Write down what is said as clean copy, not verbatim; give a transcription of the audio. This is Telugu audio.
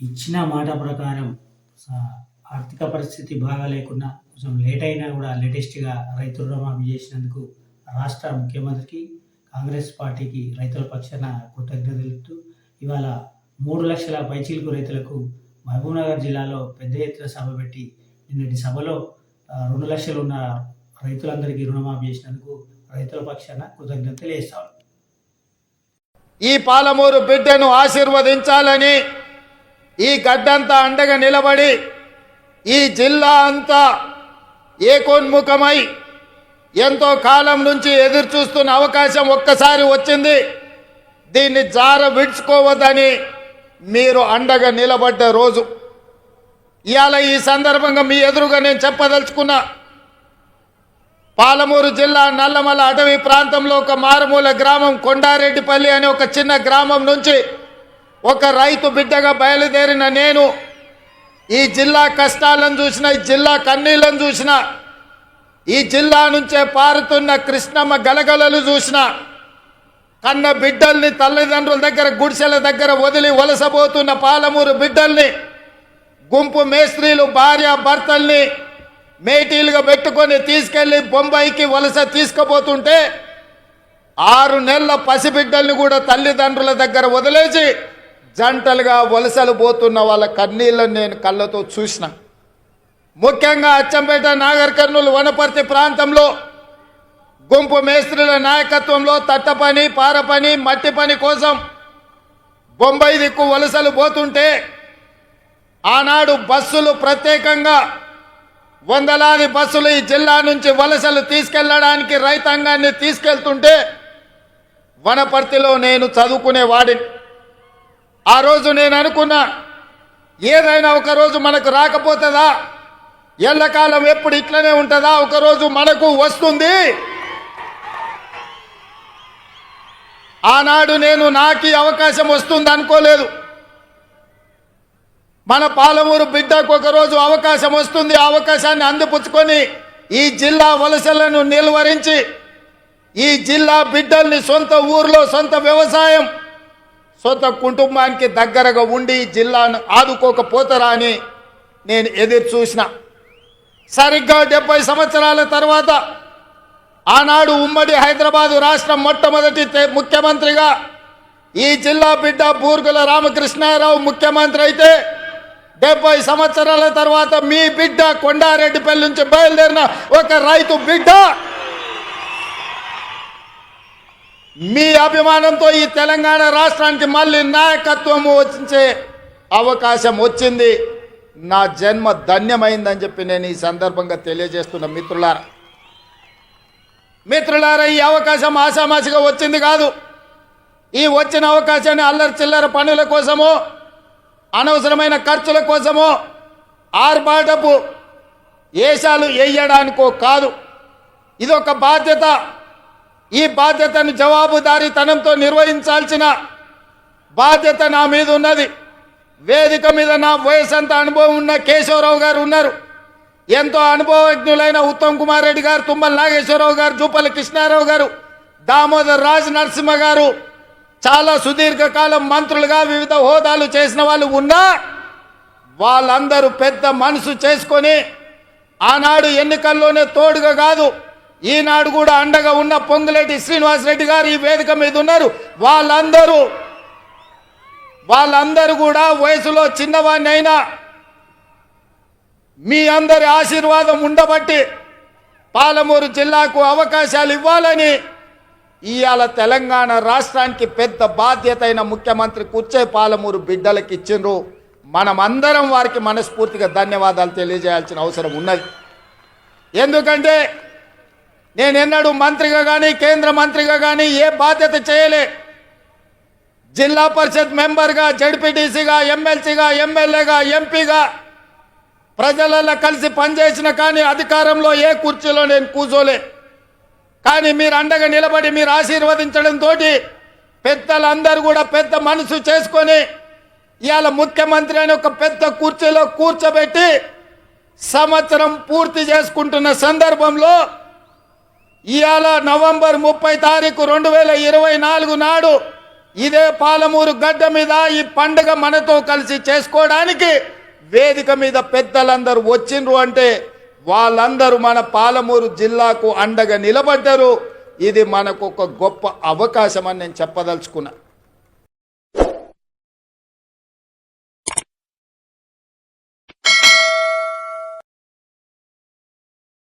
ఇచ్చిన మాట ప్రకారం స ఆర్థిక పరిస్థితి బాగా లేకున్నా కొంచెం లేట్ అయినా గూడా లేటెస్ట్‌గా రైతు రుణమాఫీ చేసినందుకు రాష్ట్ర ముఖ్యమంత్రికి, కాంగ్రెస్ పార్టీకి రైతుల పక్షాన కృతజ్ఞతలు తెలుపుతూ ఇవాళ 3,00,000 పైచిలుకు రైతులకు మహబూబ్‌నగర్ జిల్లాలో పెద్ద ఎత్తున సభ పెట్టి నిన్నటి సభలో 2,00,000 ఉన్న రైతులందరికీ రుణమాఫీ చేసినందుకు రైతుల పక్షాన కృతజ్ఞతలు తెలియజేస్తా ఈ పాలమూరు బిడ్డను ఆశీర్వదించాలని ఈ గడ్డంతా అండగా నిలబడి ఈ జిల్లా అంతా ఏకోన్ముఖమై ఎంతో కాలం నుంచి ఎదురు చూస్తున్న అవకాశం ఒక్కసారి వచ్చింది. దీన్ని జార విడుచుకోవద్దని మీరు అండగా నిలబడ్డ రోజు ఇవాళ ఈ సందర్భంగా మీ ఎదురుగా నేను చెప్పదలుచుకున్నా. పాలమూరు జిల్లా నల్లమల అటవీ ప్రాంతంలో ఒక మారుమూల గ్రామం కొండారెడ్డిపల్లి అనే ఒక చిన్న గ్రామం నుంచి ఒక రైతు బిడ్డగా బయలుదేరిన నేను ఈ జిల్లా కష్టాలను చూసిన, ఈ జిల్లా కన్నీళ్లను చూసిన, ఈ జిల్లా నుంచే పారుతున్న కృష్ణమ్మ గలగలలు చూసిన, కన్న బిడ్డల్ని తల్లిదండ్రుల దగ్గర గుడిసెల దగ్గర వదిలి వలసపోతున్న పాలమూరు బిడ్డల్ని గుంపు మేస్త్రీలు భార్య భర్తల్ని మేటీలుగా పెట్టుకొని తీసుకెళ్లి బొంబాయికి వలస తీసుకుపోతుంటే 6 నెలల పసిబిడ్డల్ని కూడా తల్లిదండ్రుల దగ్గర వదిలేసి జంటలుగా వలసలు పోతున్న వాళ్ళ కన్నీళ్ళను నేను కళ్ళతో చూసిన. ముఖ్యంగా అచ్చంపేట, నాగర్ కర్నూలు, వనపర్తి ప్రాంతంలో గుంపు మేస్త్రీల నాయకత్వంలో తట్ట పని, పార పని, మట్టి పని కోసం బొంబాయి దిక్కు వలసలు పోతుంటే ఆనాడు బస్సులు ప్రత్యేకంగా వందలాది బస్సులు ఈ జిల్లా నుంచి వలసలు తీసుకెళ్లడానికి రైతాంగాన్ని తీసుకెళ్తుంటే వనపర్తిలో నేను చదువుకునేవాడిని. ఆ రోజు నేను అనుకున్నా, ఏదైనా ఒకరోజు మనకు రాకపోతుందా, ఎల్లకాలం ఎప్పుడు ఇట్లనే ఉంటుందా, ఒకరోజు మనకు వస్తుంది. ఆనాడు నేను నాకు అవకాశం వస్తుంది అనుకోలేదు. మన పాలమూరు బిడ్డకు ఒకరోజు అవకాశం వస్తుంది. ఆ అవకాశాన్ని అందిపుచ్చుకొని ఈ జిల్లా వలసలను నిలువరించి ఈ జిల్లా బిడ్డల్ని సొంత ఊర్లో సొంత వ్యవసాయం, సొంత కుటుంబానికి దగ్గరగా ఉండి ఈ జిల్లాను ఆదుకోకపోతారా అని నేను ఎదురు చూసిన. సరిగ్గా 70 సంవత్సరాల తర్వాత ఆనాడు ఉమ్మడి హైదరాబాదు రాష్ట్రం మొట్టమొదటి ముఖ్యమంత్రిగా ఈ జిల్లా బిడ్డ బూర్గుల రామకృష్ణారావు ముఖ్యమంత్రి అయితే 70 సంవత్సరాల తర్వాత మీ బిడ్డ కొండారెడ్డిపల్లి నుంచి బయలుదేరిన ఒక రైతు బిడ్డ మీ అభిమానంతో ఈ తెలంగాణ రాష్ట్రానికి మళ్ళీ నాయకత్వం వచ్చే అవకాశం వచ్చింది. నా జన్మ ధన్యమైందని చెప్పి నేను ఈ సందర్భంగా తెలియజేస్తున్న మిత్రులారా, ఈ అవకాశం ఆషామాషిగా వచ్చింది కాదు. ఈ వచ్చిన అవకాశాన్ని అల్లరి చిల్లర పనుల కోసమో, అనవసరమైన ఖర్చుల కోసమో, ఆర్భాటపు ఏషాలు వేయడానికో కాదు. ఇదొక బాధ్యత. ఈ బాధ్యతను జవాబుదారీతనంతో నిర్వహించాల్సిన బాధ్యత నా మీద ఉన్నది. వేదిక మీద నా వయసంత అనుభవం ఉన్న కేశవరావు గారు ఉన్నారు. ఎంతో అనుభవజ్ఞులైన ఉత్తమ్ కుమార్ రెడ్డి గారు, తుమ్మల నాగేశ్వరరావు గారు, జూపల్లి కృష్ణారావు గారు, దామోదర్ రాజ్ నరసింహ గారు, చాలా సుదీర్ఘకాలం మంత్రులుగా వివిధ హోదాలు చేసిన వాళ్ళు ఉన్నా వాళ్ళందరూ పెద్ద మనసు చేసుకొని ఆనాడు ఎన్నికల్లోనే తోడుగా కాదు, ఈనాడు కూడా అండగా ఉన్న పొంగులేటి శ్రీనివాసరెడ్డి గారు ఈ వేదిక మీద ఉన్నారు. వాళ్ళందరూ కూడా వయసులో చిన్నవాడిని అయినా మీ అందరి ఆశీర్వాదం ఉండబట్టి పాలమూరు జిల్లాకు అవకాశాలు ఇవ్వాలని ఇవాళ తెలంగాణ రాష్ట్రానికి పెద్ద బాధ్యత అయిన ముఖ్యమంత్రి కూర్చే పాలమూరు బిడ్డలకు ఇచ్చిండ్రు. మనమందరం వారికి మనస్ఫూర్తిగా ధన్యవాదాలు తెలియజేయాల్సిన అవసరం ఉన్నది. ఎందుకంటే నేను ఎన్నడూ మంత్రిగా కానీ కేంద్ర మంత్రిగా కానీ ఏ బాధ్యత చేయలే. జిల్లా పరిషత్ మెంబర్గా, జడ్పీటీసీగా, ఎమ్మెల్సీగా, ఎమ్మెల్యేగా, ఎంపీగా ప్రజలలో కలిసి పనిచేసిన కానీ అధికారంలో ఏ కుర్చీలో నేను కూర్చోలే. కానీ మీరు అండగా నిలబడి మీరు ఆశీర్వదించడంతో పెద్దలందరూ కూడా పెద్ద మనసు చేసుకొని ఇవాళ ముఖ్యమంత్రి అని ఒక పెద్ద కుర్చీలో కూర్చోబెట్టి సంవత్సరం పూర్తి చేసుకుంటున్న సందర్భంలో ఇవాళ నవంబర్ 30 తారీఖు 2024 నాడు ఇదే పాలమూరు గడ్డ మీద ఈ పండుగ మనతో కలిసి చేసుకోవడానికి వేదిక మీద పెద్దలందరూ వచ్చిండ్రు అంటే వాళ్ళందరూ మన పాలమూరు జిల్లాకు అండగా నిలబడ్డారు. ఇది మనకు ఒక గొప్ప అవకాశం అని నేను చెప్పదలుచుకున్నా.